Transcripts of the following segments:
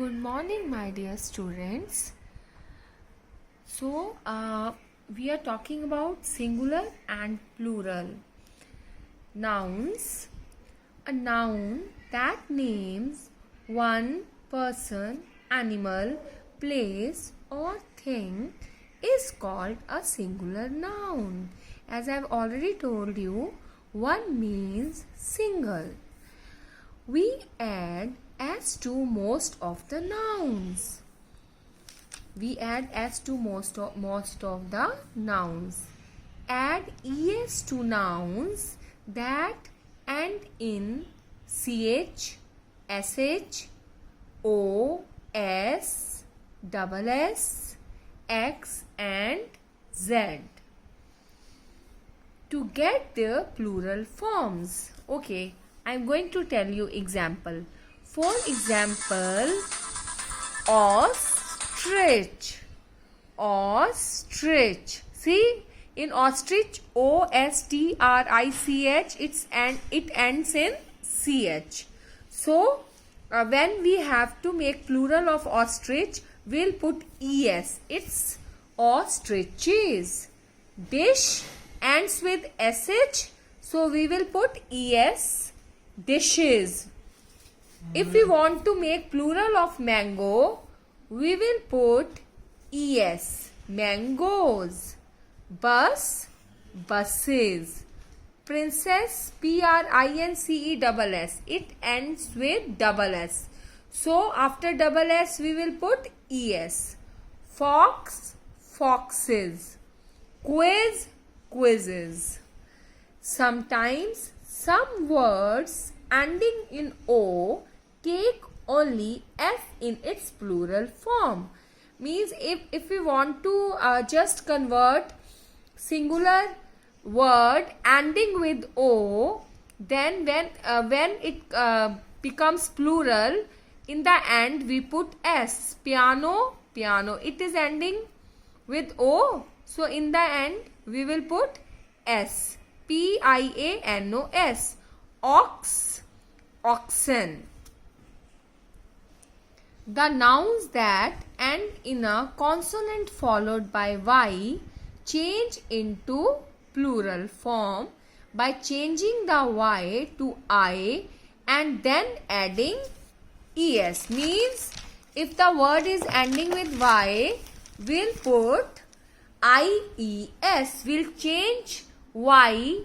Good morning, my dear students. So, we are talking about singular and plural nouns. A noun that names one person, animal, place, or thing is called a singular noun. As I have already told you, one means single. We add s to most of the nouns. We add s to most of the nouns. Add es to nouns that end in ch, sh, o, s, double s, x, and z to get their plural forms. Okay, I'm going to tell you example. For example, ostrich. Ostrich. See, in ostrich, ostrich, it ends in ch. So, when we have to make plural of ostrich, we'll put es. It's ostriches. Dish ends with sh, so we will put es. Dishes. If we want to make plural of mango, we will put es. Mangoes. Bus, buses. Princess, princes. It ends with double s. So after double s, we will put es. Fox, foxes. Quiz, quizzes. Sometimes some words ending in o take only f in its plural form. Means if we want to just convert singular word ending with o, then when it becomes plural, in the end we put s. Piano, piano. It is ending with o, so in the end we will put s. pianos. Ox, oxen. The nouns that end in a consonant followed by y change into plural form by changing the y to I and then adding es. Means if the word is ending with y, we'll put ies. We'll change y.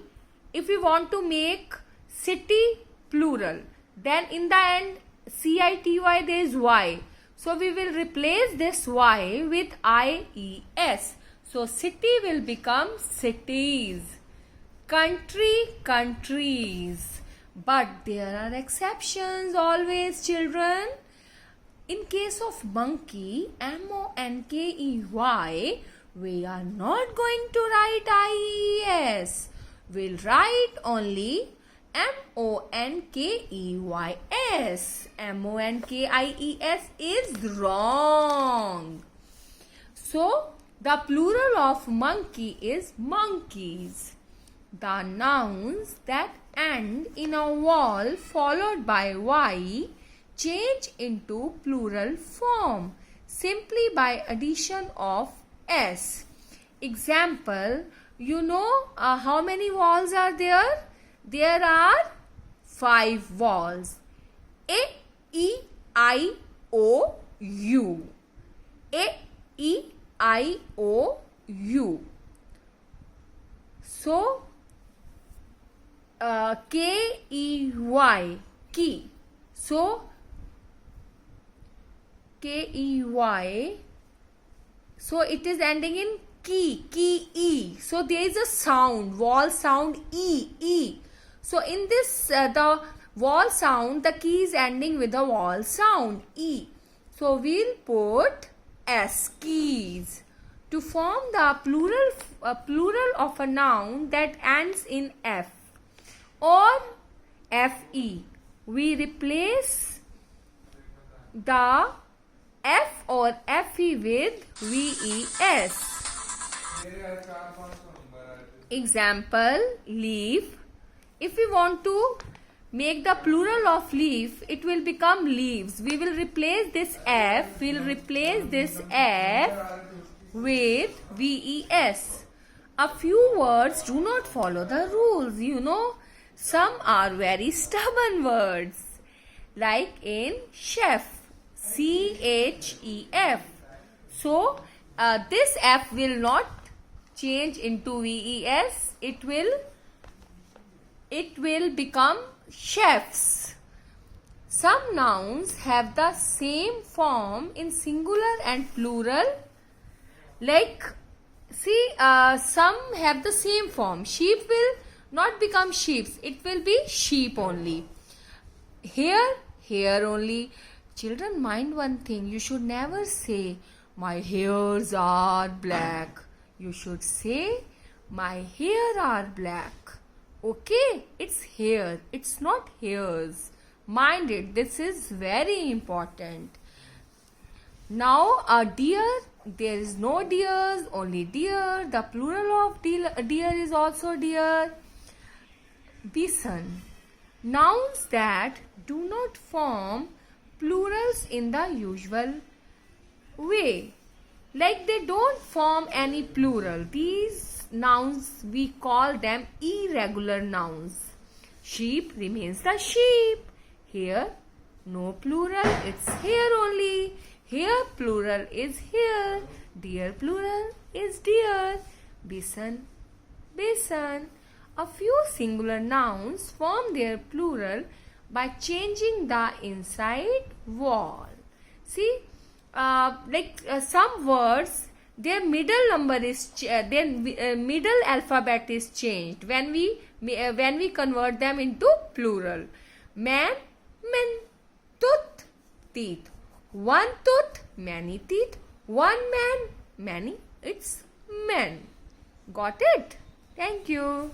If we want to make city plural, then in the end city there is y, so we will replace this y with ies. So city will become cities. Country, countries. But there are exceptions always, children. In case of monkey, monkey, we are not going to write ies. We'll write only monkeys. Monkies is wrong. So, the plural of monkey is monkeys. The nouns that end in a vowel followed by y change into plural form simply by addition of s. Example, you know how many vowels are there? There are 5 vowels. A, E, I, O, U. A, E, I, O, U. So, K, E, Y, key. So, K, E, Y. So, it is ending in key, E. So, there is a sound, vowel sound E. So, in this, the vowel sound, the key is ending with the vowel sound E. So, we'll put S, keys. To form the plural of a noun that ends in F or FE, we replace the F or FE with VES. Example, leaf. If we want to make the plural of leaf, it will become leaves. We will replace this F, with VES. A few words do not follow the rules, you know. Some are very stubborn words, like in chef, CHEF. So, this F will not change into VES. It will become chefs. Some nouns have the same form in singular and plural. Like, see, some have the same form. Sheep will not become sheeps. It will be sheep only. Hair only. Children, mind one thing. You should never say, my hairs are black. You should say, my hair are black. Okay? It's hair. It's not hairs. Mind it. This is very important. Now, a deer. There is no deers, only deer. The plural of deer is also deer. Bison. Nouns that do not form plurals in the usual way. Like they don't form any plural. These nouns, we call them irregular nouns. Sheep remains the sheep. Here, no plural, it's here only. Hare plural is here. Deer plural is deer. Bison, bison. A few singular nouns form their plural by changing the inside vowel. See, some words, their middle number is their middle alphabet is changed when we convert them into plural. Man, men. Tooth, teeth. One tooth, many teeth. One man, many. It's men. Got it? Thank you.